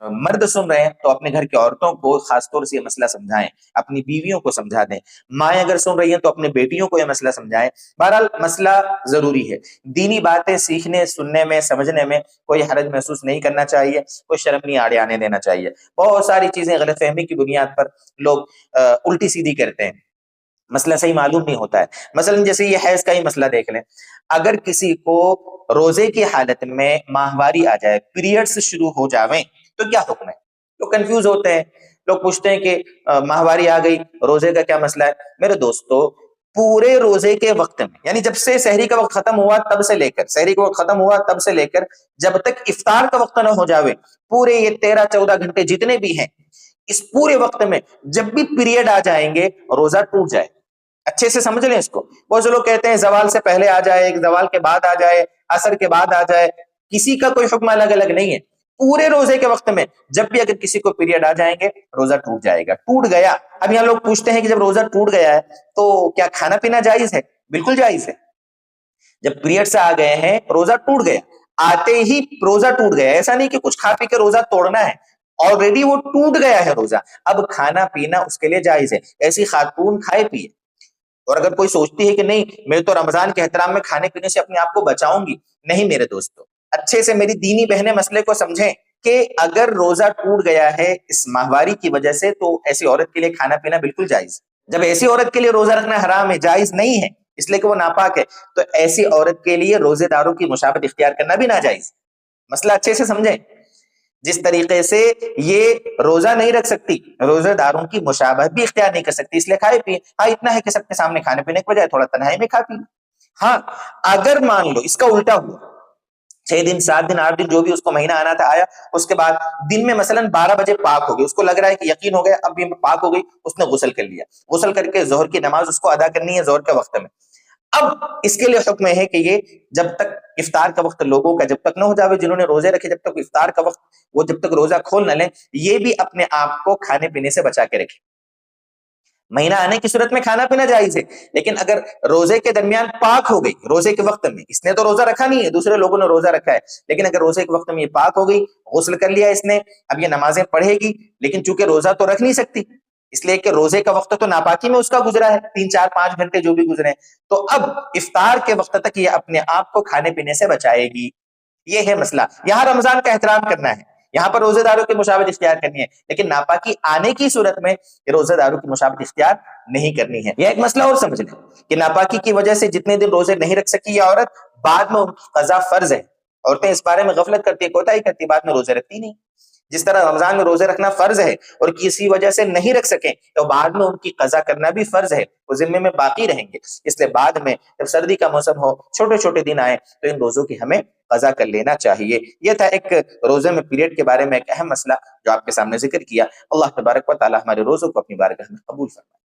مرد سن رہے ہیں تو اپنے گھر کی عورتوں کو خاص طور سے یہ مسئلہ سمجھائیں، اپنی بیویوں کو سمجھا دیں، مائیں اگر سن رہی ہیں تو اپنے بیٹیوں کو یہ مسئلہ سمجھائیں۔ بہرحال مسئلہ ضروری ہے، دینی باتیں سیکھنے سننے میں سمجھنے میں کوئی حرج محسوس نہیں کرنا چاہیے، کوئی شرم نہیں آڑے آنے دینا چاہیے۔ بہت ساری چیزیں غلط فہمی کی بنیاد پر لوگ الٹی سیدھی کرتے ہیں، مسئلہ صحیح معلوم نہیں ہوتا ہے۔ مثلا جیسے یہ حیض کا ہی مسئلہ دیکھ لیں، اگر کسی کو روزے کی حالت میں ماہواری آ جائے، پیریڈز شروع ہو جاویں تو کیا حکم ہے؟ لوگ کنفیوز ہوتے ہیں، لوگ پوچھتے ہیں کہ ماہواری آ گئی، روزے کا کیا مسئلہ ہے؟ میرے دوستو، پورے روزے کے وقت میں، یعنی جب سے سحری کا وقت ختم ہوا تب سے لے کر سحری کا وقت ختم ہوا تب سے لے کر جب تک افطار کا وقت نہ ہو جاوے، پورے یہ 13-14 گھنٹے جتنے بھی ہیں، اس پورے وقت میں جب بھی پیریڈ آ جائیں گے روزہ ٹوٹ جائے۔ اچھے سے سمجھ لیں اس کو۔ بہت سے لوگ کہتے ہیں زوال سے پہلے آ جائے، زوال کے بعد آ جائے، عصر کے بعد آ جائے، کسی کا کوئی حکم الگ الگ نہیں ہے۔ پورے روزے کے وقت میں جب بھی اگر کسی کو پیریڈ آ جائیں گے روزہ ٹوٹ جائے گا۔ ٹوٹ گیا، اب یہاں لوگ پوچھتے ہیں کہ جب روزہ ٹوٹ گیا ہے تو کیا کھانا پینا جائز ہے؟ بالکل جائز ہے۔ جب پیریڈ سے آ گئے ہیں روزہ ٹوٹ گیا، آتے ہی روزہ ٹوٹ گیا، ایسا نہیں کہ کچھ کھا پی کے روزہ توڑنا ہے، آلریڈی وہ ٹوٹ گیا ہے روزہ، اب کھانا پینا اس کے لیے جائز ہے۔ ایسی خاتون کھائے پیے، اور اگر کوئی سوچتی ہے کہ نہیں میں تو رمضان کے احترام میں کھانے پینے سے اپنے آپ کو بچاؤں گی، نہیں میرے دوستو، اچھے سے میری دینی بہنیں مسئلے کو سمجھیں کہ اگر روزہ ٹوٹ گیا ہے اس ماہواری کی وجہ سے تو ایسی عورت کے لیے کھانا پینا بالکل جائز۔ جب ایسی عورت کے لیے روزہ رکھنا حرام ہے، جائز نہیں ہے، اس لیے کہ وہ ناپاک ہے، تو ایسی عورت کے لیے روزے داروں کی مشابہت اختیار کرنا بھی ناجائز۔ مسئلہ اچھے سے سمجھیں، جس طریقے سے یہ روزہ نہیں رکھ سکتی، روزہ داروں کی مشابہت بھی اختیار نہیں کر سکتی، اس لیے کھائے پیے۔ ہاں اتنا ہے کہ سب کے سامنے کھانے پینے کے بجائے تھوڑا تنہائی میں کھا پی۔ ہاں اگر مان لو اس کا الٹا ہوا، 6 دن 7 دن 8 دن جو بھی اس کو مہینہ آنا تھا آیا، اس کے بعد دن میں مثلا 12 بجے پاک ہو گئی، اس کو لگ رہا ہے کہ یقین ہو گیا اب یہ پاک ہو گئی، اس نے غسل کر لیا، غسل کر کے ظہر کی نماز اس کو ادا کرنی ہے ظہر کے وقت میں۔ اب اس کے لیے حکم ہے کہ یہ جب تک افطار کا وقت لوگوں کا جب تک نہ ہو جاوے، جنہوں نے روزے رکھے جب تک افطار کا وقت وہ جب تک روزہ کھول نہ لیں، یہ بھی اپنے آپ کو کھانے پینے سے بچا کے رکھے۔ مہینہ آنے کی صورت میں کھانا پینا جائز ہے، لیکن اگر روزے کے درمیان پاک ہو گئی، روزے کے وقت میں، اس نے تو روزہ رکھا نہیں ہے، دوسرے لوگوں نے روزہ رکھا ہے، لیکن اگر روزے کے وقت میں یہ پاک ہو گئی، غسل کر لیا اس نے، اب یہ نمازیں پڑھے گی، لیکن چونکہ روزہ تو رکھ نہیں سکتی، اس لیے کہ روزے کا وقت تو ناپاکی میں اس کا گزرا ہے، 3 4 5 گھنٹے جو بھی گزرے ہیں، تو اب افطار کے وقت تک یہ اپنے آپ کو کھانے پینے سے بچائے گی۔ یہ ہے مسئلہ۔ یہاں رمضان کا احترام کرنا ہے، یہاں پر روزے داروں کی مشابہت اختیار کرنی ہے، لیکن ناپاکی آنے کی صورت میں روزے داروں کی مشابہت اختیار نہیں کرنی ہے۔ یہ ایک مسئلہ اور سمجھ لیں کہ ناپاکی کی وجہ سے جتنے دن روزے نہیں رکھ سکی یہ عورت، بعد میں ان کی قضا فرض ہے۔ عورتیں اس بارے میں غفلت کرتی ہے، کوتاہی کرتی ہے، بعد میں روزے رکھتی نہیں۔ جس طرح رمضان میں روزے رکھنا فرض ہے اور کسی وجہ سے نہیں رکھ سکیں تو بعد میں ان کی قضا کرنا بھی فرض ہے، وہ ذمے میں باقی رہیں گے۔ اس لیے بعد میں جب سردی کا موسم ہو، چھوٹے چھوٹے دن آئے تو ان روزوں کی ہمیں قضا کر لینا چاہیے۔ یہ تھا ایک روزے میں پیریڈ کے بارے میں ایک اہم مسئلہ جو آپ کے سامنے ذکر کیا۔ اللہ تبارک و تعالی ہمارے روزوں کو اپنی بارگاہ میں قبول فرمائے۔